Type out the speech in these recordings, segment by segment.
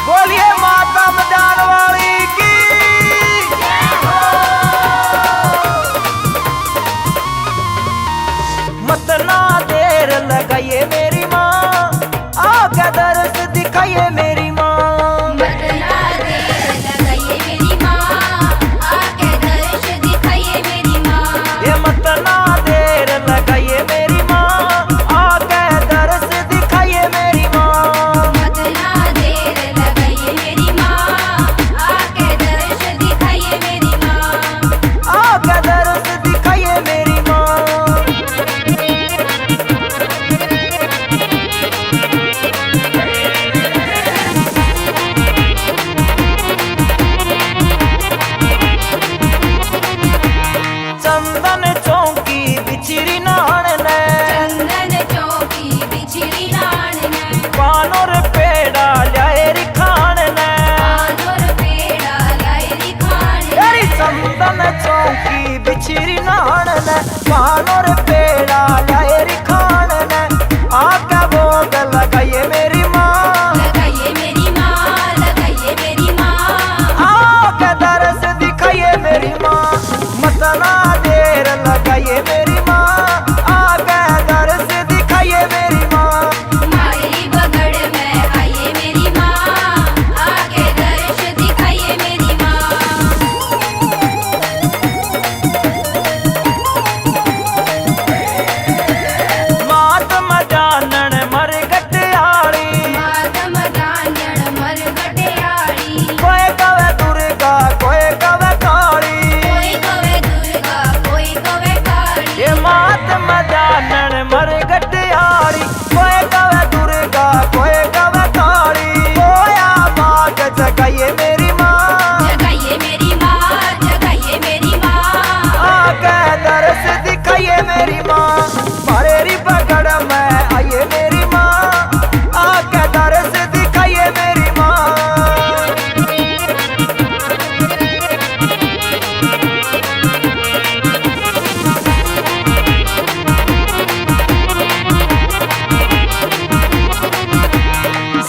बोलिए माता मजान वाली की। मत ना देर लगाइए मेरी माँ, आके दर्श दिखाइए मेरी माँ। मत ना देर लगाइए मेरी माँ, आके दर्श दिखाइए मेरी माँ। ये मत ना देर लगाइए मेरी माँ, आके दर्श दिखाइए मेरी माँ। मत ना देर लगाइए मेरी माँ, आके दर्श दिखाइए मेरी माँ। आके दर्श दिखाइए मेरी माँ। चंदन चौकी बिछड़ी नान ने, चंदन चौकी बिछड़ी नान ने, पानोर पेड़ा ल्याए री खान ने। पानोर पेड़ा लाई री खान ने। तेरी चंदन चौकी बिछड़ी नान ने, पानोर पेड़ा ल्याए री खान ने। आके भोग लगाइए मेरी माँ, लगाइए मेरी माँ, लगाइए मेरी माँ। आके दर्श दिखाइए मेरी माँ। मत ना देर लगाइए मेरी माँ, आके दर्श दिखाइए मेरी माँ। मारी बगड़ में आइए मेरी माँ, आके दर्श दिखाइए मेरी माँ। मातम जानन मर गटियाली, मातम जानन मर गटियाली। कोई कवे दुर्गा कोई कवे काली। कोई कवे दुर्गा, कोई कवे काली। ये मातम जानन मर गटियाली, कोई कवे दुर्गा कोई कवे काली। कोया बाग जगाइए मेरी माँ, जगाइए मेरी माँ, जगाइए मेरी माँ। आके दर्श दिखाइए मेरी माँ। मारेरी पकड़ में आइए मेरी माँ, आके दर्श दिखाइए मेरी माँ।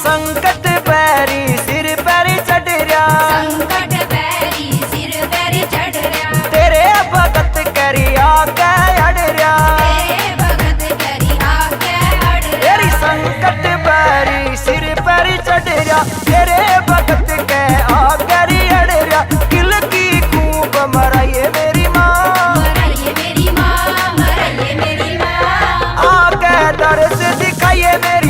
संकट पैरी सिर पैरी चढ़ रहा, संकट पैरी सिर पैर चढ़ रहा। तेरे भगत करी आके अड़ रहा। तेरे भगत करी आके अड़ रहा। तेरी संकट पैरी सिर पैरी चढ़ रहा, तेरे भगत के आकर अड़ रहा। किल की खूब मराइए मेरी माँ, मराइए मेरी माँ, मराइए मेरी माँ। आके दर्श दिखाइए मेरी